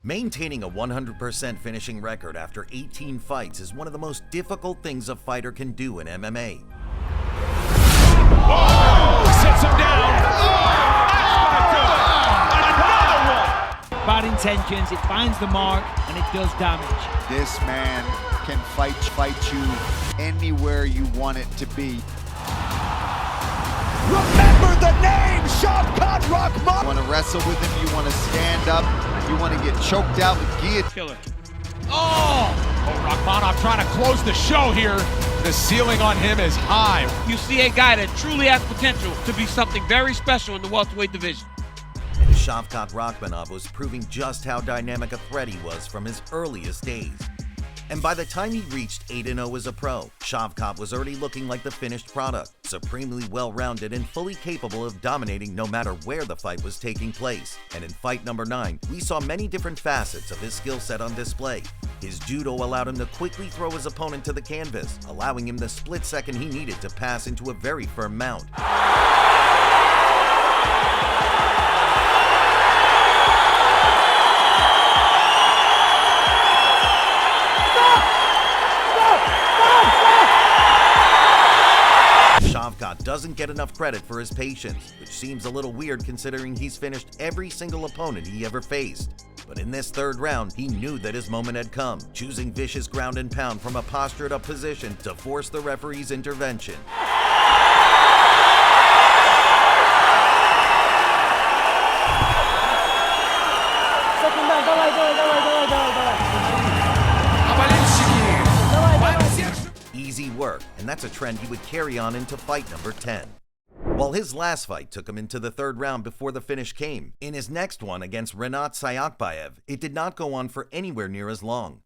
Maintaining a 100% finishing record after 18 fights is one of the most difficult things a fighter can do in MMA. Oh! Sits him down. Another one. Bad intentions, it finds the mark, and it does damage. This man can fight you anywhere you want it to be. Remember the name, Shavkat Rakhmonov! You want to wrestle with him, you want to stand up, you want to get choked out with guillotine. Killer. Oh, Rakhmonov trying to close the show here. The ceiling on him is high. You see a guy that truly has potential to be something very special in the welterweight division. And Shavkat Rakhmonov was proving just how dynamic a threat he was from his earliest days. And by the time he reached 8-0 as a pro, Shavkat was already looking like the finished product, supremely well-rounded and fully capable of dominating no matter where the fight was taking place. And in fight number 9, we saw many different facets of his skill set on display. His judo allowed him to quickly throw his opponent to the canvas, allowing him the split second he needed to pass into a very firm mount. Shavkat doesn't get enough credit for his patience, which seems a little weird considering he's finished every single opponent he ever faced. But in this third round, he knew that his moment had come, choosing vicious ground and pound from a postured-up position to force the referee's intervention. Easy work, and that's a trend he would carry on into fight number 10. While his last fight took him into the third round before the finish came, in his next one against Rinat Sayakbayev, it did not go on for anywhere near as long.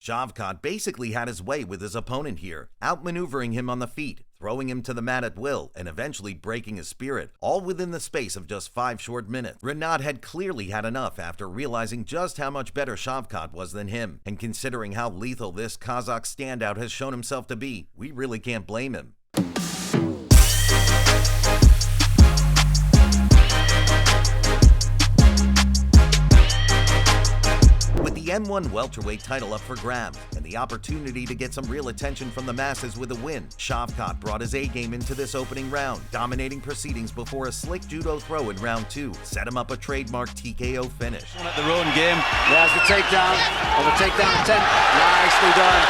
Shavkat basically had his way with his opponent here, outmaneuvering him on the feet, throwing him to the mat at will, and eventually breaking his spirit, all within the space of just 5 short minutes. Rinat had clearly had enough after realizing just how much better Shavkat was than him, and considering how lethal this Kazakh standout has shown himself to be, we really can't blame him. The M1 welterweight title up for grabs, and the opportunity to get some real attention from the masses with a win, Shavkat brought his A-game into this opening round, dominating proceedings before a slick judo throw in round 2 set him up a trademark TKO finish. At their own game. There's the takedown, or the takedown attempt. Nicely done.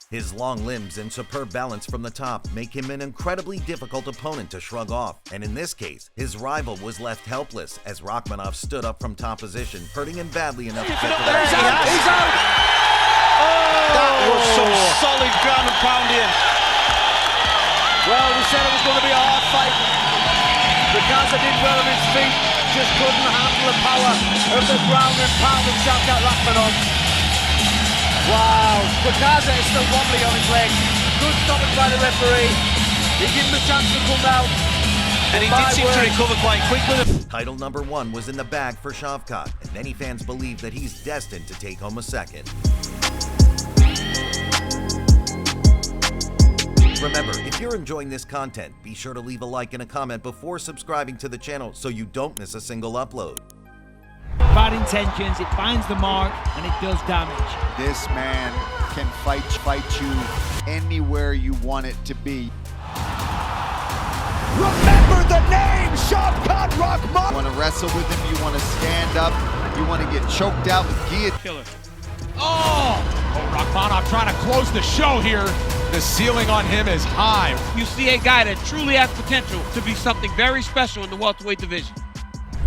His long limbs and superb balance from the top make him an incredibly difficult opponent to shrug off, and in this case, his rival was left helpless as Rakhmonov stood up from top position, hurting him badly enough to get the He's out! He's out! Oh! That was some solid ground and pounding. Well, we said it was going to be a hard fight. The Gaza did well on his feet, just couldn't handle the power of the ground and pound of Shavkat Rakhmonov. Wow, Bakaza is still wobbly on his legs. Good stoppage by the referee. He gave him a chance to come out. And he did seem to recover quite quickly. Title number 1 was in the bag for Shavkat, and many fans believe that he's destined to take home a second. Remember, if you're enjoying this content, be sure to leave a like and a comment before subscribing to the channel so you don't miss a single upload. Bad intentions, it finds the mark, and it does damage. This man can fight you anywhere you want it to be. Remember the name, Shavkat Rakhmonov! You want to wrestle with him, you want to stand up, you want to get choked out with guillotine. Killer. Oh, Rakhmonov trying to close the show here. The ceiling on him is high. You see a guy that truly has potential to be something very special in the welterweight division.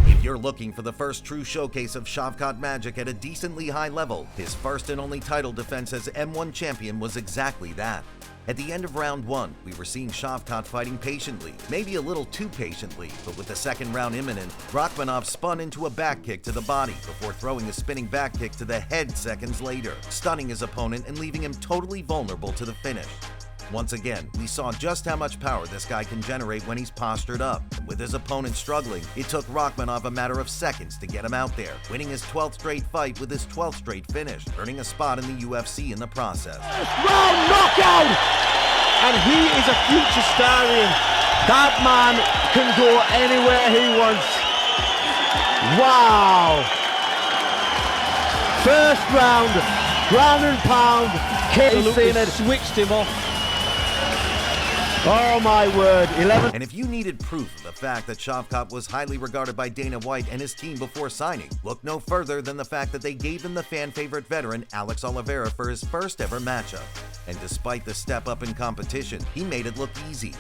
If you're looking for the first true showcase of Shavkat magic at a decently high level, his first and only title defense as M1 champion was exactly that. At the end of round 1, we were seeing Shavkat fighting patiently, maybe a little too patiently, but with the second round imminent, Rakhmonov spun into a back kick to the body before throwing a spinning back kick to the head seconds later, stunning his opponent and leaving him totally vulnerable to the finish. Once again, we saw just how much power this guy can generate when he's postured up, and with his opponent struggling, it took Rakhmonov a matter of seconds to get him out there, winning his 12th straight fight with his 12th straight finish, earning a spot in the UFC in the process. Round knockout! And he is a future star. That man can go anywhere he wants. Wow! First round, ground and pound, Absolutely switched him off. Oh my word, 11. And if you needed proof of the fact that Shavkat was highly regarded by Dana White and his team before signing, look no further than the fact that they gave him the fan-favorite veteran Alex Oliveira for his first ever matchup. And despite the step up in competition, he made it look easy.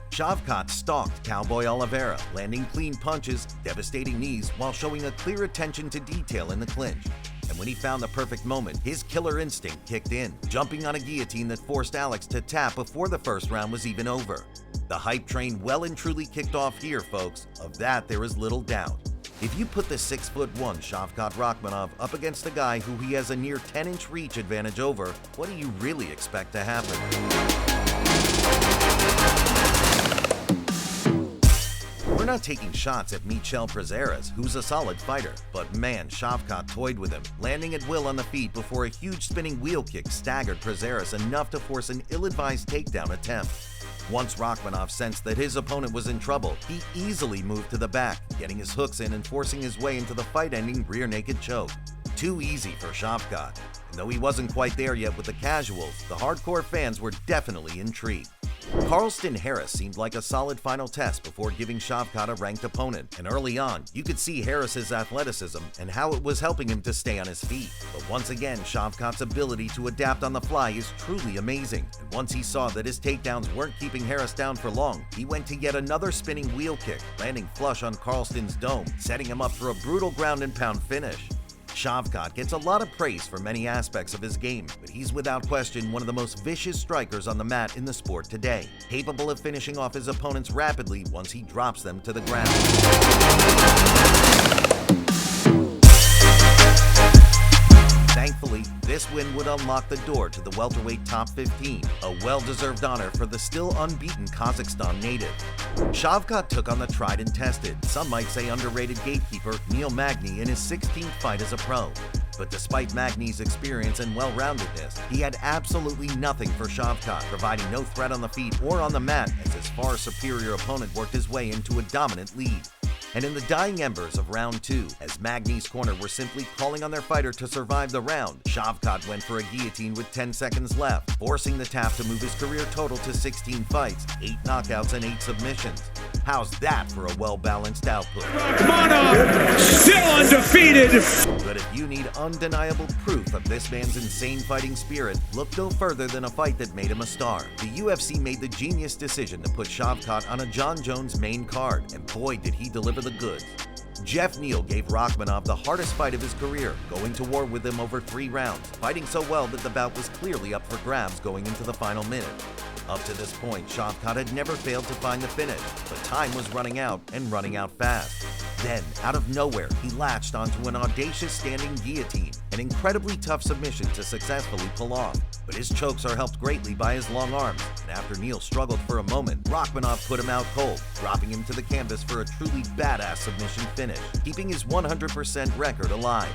Shavkat stalked Cowboy Oliveira, landing clean punches, devastating knees, while showing a clear attention to detail in the clinch. And when he found the perfect moment, his killer instinct kicked in, jumping on a guillotine that forced Alex to tap before the first round was even over. The hype train well and truly kicked off here, folks. Of that, there is little doubt. If you put the 6'1" Shavkat Rakhmonov up against a guy who he has a near 10-inch reach advantage over, what do you really expect to happen? We're not taking shots at Michel Prazeres, who's a solid fighter, but man, Shavkat toyed with him, landing at will on the feet before a huge spinning wheel kick staggered Prazeres enough to force an ill-advised takedown attempt. Once Rakhmonov sensed that his opponent was in trouble, he easily moved to the back, getting his hooks in and forcing his way into the fight-ending rear naked choke. Too easy for Shavkat. And though he wasn't quite there yet with the casuals, the hardcore fans were definitely intrigued. Carlston Harris seemed like a solid final test before giving Shavkat a ranked opponent, and early on, you could see Harris's athleticism and how it was helping him to stay on his feet. But once again, Shavkat's ability to adapt on the fly is truly amazing, and once he saw that his takedowns weren't keeping Harris down for long, he went to yet another spinning wheel kick, landing flush on Carlston's dome, setting him up for a brutal ground and pound finish. Shavkat gets a lot of praise for many aspects of his game, but he's without question one of the most vicious strikers on the mat in the sport today, capable of finishing off his opponents rapidly once he drops them to the ground. Thankfully, this win would unlock the door to the welterweight top 15, a well-deserved honor for the still unbeaten Kazakhstan native. Shavkat took on the tried and tested, some might say underrated gatekeeper Neil Magny in his 16th fight as a pro. But despite Magny's experience and well-roundedness, he had absolutely nothing for Shavkat, providing no threat on the feet or on the mat as his far superior opponent worked his way into a dominant lead. And in the dying embers of round 2, as Magny's corner were simply calling on their fighter to survive the round, Shavkat went for a guillotine with 10 seconds left, forcing the tap to move his career total to 16 fights, 8 knockouts and 8 submissions. How's that for a well-balanced output? Rakhmonov still undefeated. But if you need undeniable proof of this man's insane fighting spirit, look no further than a fight that made him a star. The UFC made the genius decision to put Shavkat on a Jon Jones main card, and boy did he deliver the goods. Jeff Neal gave Rakhmonov the hardest fight of his career, going to war with him over 3 rounds, fighting so well that the bout was clearly up for grabs going into the final minute. Up to this point, Shavkat had never failed to find the finish, but time was running out and running out fast. Then, out of nowhere, he latched onto an audacious standing guillotine, an incredibly tough submission to successfully pull off. But his chokes are helped greatly by his long arms, and after Neal struggled for a moment, Rakhmonov put him out cold, dropping him to the canvas for a truly badass submission finish, keeping his 100% record alive.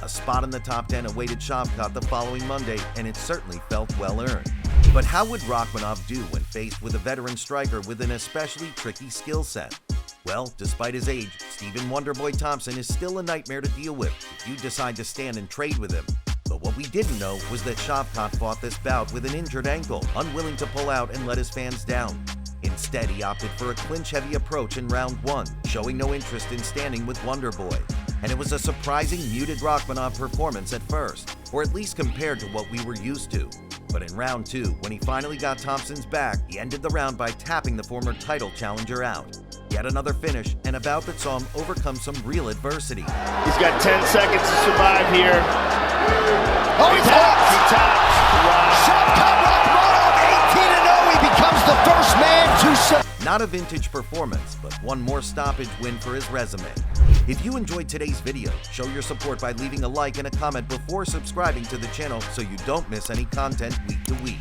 A spot in the top 10 awaited Shavkat the following Monday, and it certainly felt well-earned. But how would Rakhmonov do when faced with a veteran striker with an especially tricky skill set? Well, despite his age, Stephen Wonderboy Thompson is still a nightmare to deal with if you decide to stand and trade with him. But what we didn't know was that Shavkat fought this bout with an injured ankle, unwilling to pull out and let his fans down. Instead, he opted for a clinch-heavy approach in round 1, showing no interest in standing with Wonderboy. And it was a surprising muted Rakhmonov performance at first, or at least compared to what we were used to. But in round 2, when he finally got Thompson's back, he ended the round by tapping the former title challenger out. Yet another finish, and a bout that saw him overcome some real adversity. He's got 10 seconds to survive here. Oh, he taps! He taps! Wow. Shavkat Rakhmonov, 18-0, he becomes the first man to... Not a vintage performance, but one more stoppage win for his resume. If you enjoyed today's video, show your support by leaving a like and a comment before subscribing to the channel so you don't miss any content week to week.